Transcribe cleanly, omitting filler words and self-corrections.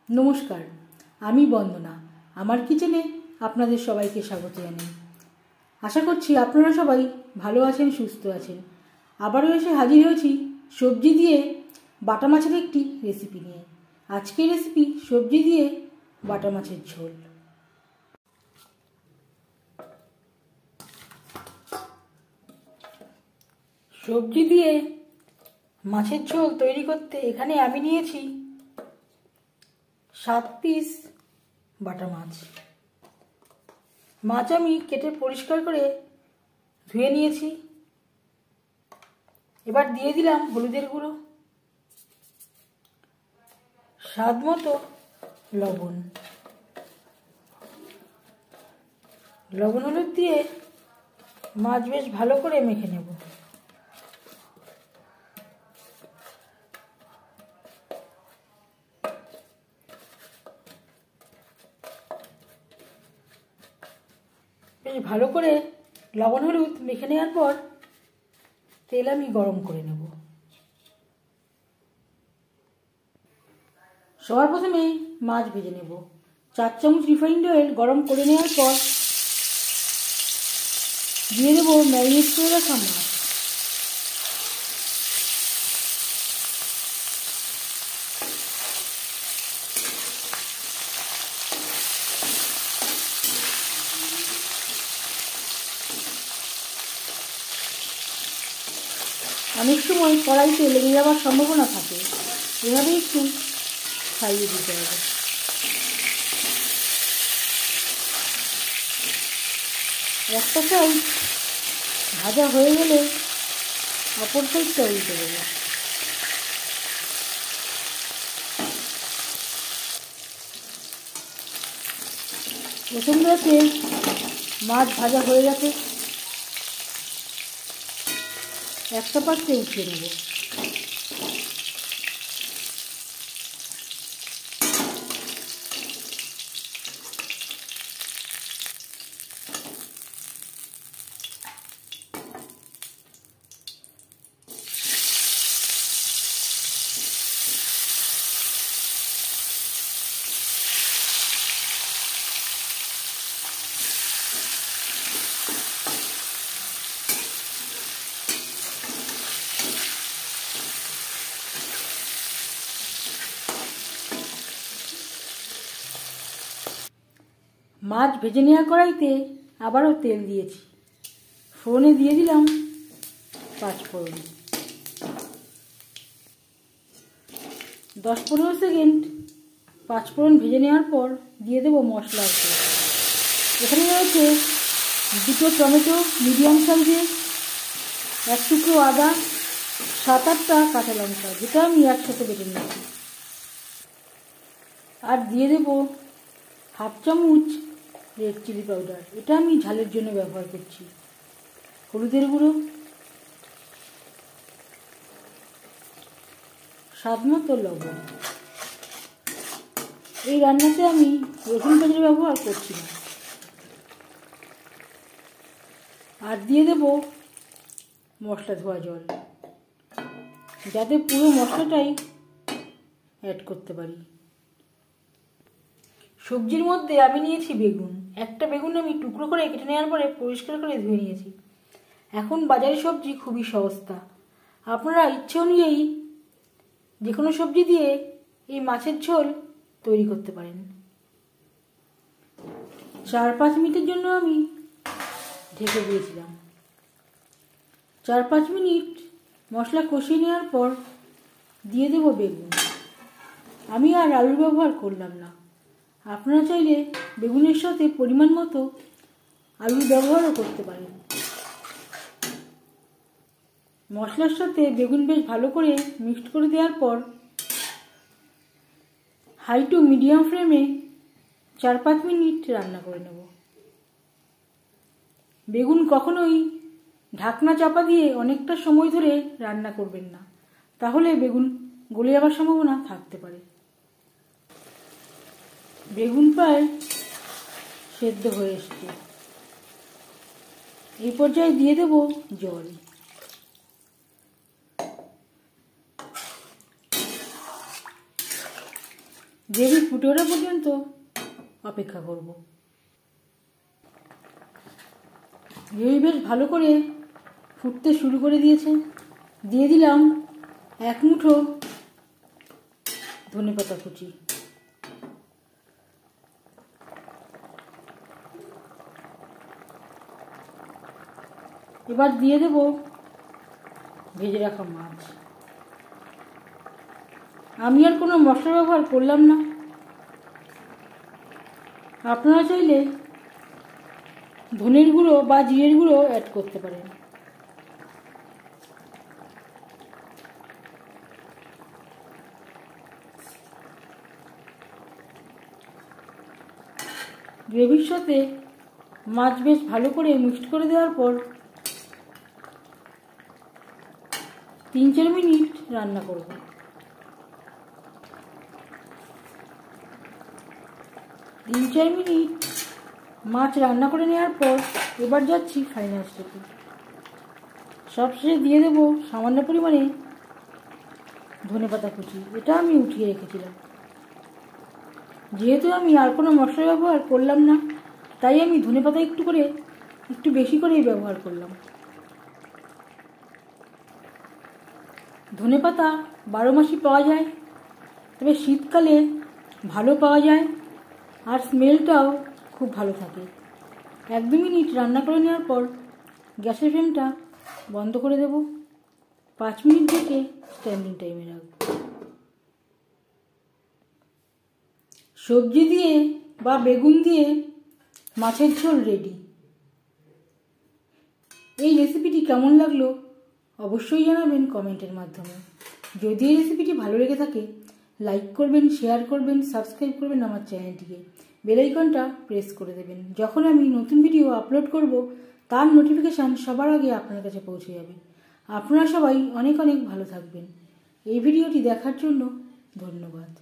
নমস্কার, আমি বন্দনা। আমার কিচেনে আপনাদের সবাইকে স্বাগত জানাই। আশা করছি আপনারা সবাই ভালো আছেন, সুস্থ আছেন। আবারও এসে হাজির হয়েছি সবজি দিয়ে বাটা মাছের একটি রেসিপি নিয়ে। আজকের রেসিপি সবজি দিয়ে বাটা মাছের ঝোল। সবজি দিয়ে মাছের ঝোল তৈরি করতে এখানে আমি নিয়েছি 7 পিস বাটা মাছ। মাছ আমি কেটে পরিষ্কার করে ধুয়ে নিয়েছি। এবার দিয়ে দিলাম হলুদের গুঁড়ো, স্বাদ মতো লবণ। লবণ হলুদ দিয়ে মাছ বেশ ভালো করে মেখে নেব। বেশ ভালো করে লবণ হলুদ মেখে নেওয়ার পর তেল আমি গরম করে নেব। সবার প্রথমে মাছ ভেজে নেব। 4 চামচ রিফাইন্ড অয়েল গরম করে নেওয়ার পর দিয়ে দেবো ম্যারিনেট করে রাখা মাছ। অনেক সময় কড়াইতে লেগে যাওয়ার সম্ভাবনা থাকে, এভাবে একটু খাইয়ে দিতে হবে। একটা সাইড ভাজা হয়ে গেলে অপর সাইডটা উল্টে দেবো। প্রথম ব্যাচে মাছ ভাজা হয়ে গেছে, একটা পাত্রে উঠিয়ে নেব। মাছ ভেজে নেওয়া কড়াইতে আবারও তেল দিয়েছি। ফোড়নে দিয়ে দিলাম 5 ফোড়ন। 10-15 সেকেন্ড 5 ফোড়ন ভেজে নেওয়ার পর দিয়ে দেবো মশলার পেস্ট। এখানে রয়েছে 2টো টমেটো মিডিয়াম সাইজের, 1 টুকরো আদা, 7-8টা কাঁচা লঙ্কা, যেটা আমি একসাথে বেটে নিয়েছি। আর দিয়ে দেবো 1/2 চামচ রেড চিলি পাউডার, এটা আমি ঝালের জন্য ব্যবহার করছি। হলুদের গুঁড়ো, স্বাদ মতো লবণ। এই রান্নাতে আমি রসুন পেঁয়াজের ব্যবহার করছি না। আর দিয়ে দেব মশলা ধোয়া জল, যাতে পুরো মশলাটাই অ্যাড করতে পারি। সবজির মধ্যে আমি নিয়েছি বেগুন। একটা বেগুন আমি টুকরো করে কেটে নেওয়ার পরে পরিষ্কার করে ধুয়ে নিয়েছি। এখন বাজারে সবজি খুবই সস্তা, আপনারা ইচ্ছে অনুযায়ী যে কোনো সবজি দিয়ে এই মাছের ঝোল তৈরি করতে পারেন। 4-5 মিনিটের জন্য আমি ঢেকে দিয়েছিলাম। 4-5 মিনিট মশলা কষিয়ে নেওয়ার পর দিয়ে দেব বেগুন। আমি আর আলুর ব্যবহার করলাম না। আপনারা চাইলে বেগুনের সাথে পরিমাণ মতো আলুর ব্যবহারও করতে পারেন। মশলার সাথে বেগুন বেশ ভালো করে মিক্সড করে দেওয়ার পর হাই টু মিডিয়াম ফ্লেমে 4-5 মিনিট রান্না করে নেব। বেগুন কখনোই ঢাকনা চাপা দিয়ে অনেকটা সময় ধরে রান্না করবেন না, তাহলে বেগুন গলে যাওয়ার সম্ভাবনা থাকতে পারে। বেগুন প্রায় সেদ্ধ হয়ে এসছে। এই পর্যায়ে দিয়ে দেব জল। গ্রেভি ফুটে ওঠা পর্যন্ত অপেক্ষা করব। গ্রেভি বেশ ভালো করে ফুটতে শুরু করে দিয়েছে। দিয়ে দিলাম 1 মুঠো ধনেপাতা কুচি। এবার দিয়ে দেব ভেজে রাখা মাছ। আমি আর কোনো মশলা ব্যবহার করলাম না। আপনারা চাইলে ধনের গুঁড়ো বা জিরের গুঁড়ো অ্যাড করতে পারেন। গ্রেভির সাথে মাছ বেশ ভালো করে মিক্সড করে দেওয়ার পর 3-4 মিনিট রান্না করব। তিন চার মিনিট মাছ রান্না করে নেওয়ার পর এবার যাচ্ছি ফাইনাল স্টেপে। সবশেষে দিয়ে দেবো সামান্য পরিমাণে ধনেপাতা কুচি। এটা আমি উঠিয়ে রেখেছিলাম। যেহেতু আমি আর কোনো মশলা ব্যবহার করলাম না, তাই আমি ধনেপাতা একটু বেশি করেই ব্যবহার করলাম। ধনেপাতা 12 মাসই পাওয়া যায়, তবে শীতকালে ভালো পাওয়া যায় আর স্মেলটাও খুব ভালো থাকে। 1-2 মিনিট রান্না করে নেওয়ার পর গ্যাসের ফ্লেমটা বন্ধ করে দেব। 5 মিনিট থেকে স্ট্যান্ডিং টাইমে রাখব। সবজি দিয়ে বা বেগুন দিয়ে মাছের ঝোল রেডি। এই রেসিপিটি কেমন লাগলো অবশ্যই জানাবেন কমেন্টের মাধ্যমে। যদি এই রেসিপিটি ভালো লেগে থাকে লাইক করবেন, শেয়ার করবেন, সাবস্ক্রাইব করবেন আমার চ্যানেলটিকে। বেল আইকনটা প্রেস করে দেবেন। যখন আমি নতুন ভিডিও আপলোড করব তার নোটিফিকেশান সবার আগে আপনার কাছে পৌঁছে যাবে। আপনারা সবাই অনেক অনেক ভালো থাকবেন। এই ভিডিওটি দেখার জন্য ধন্যবাদ।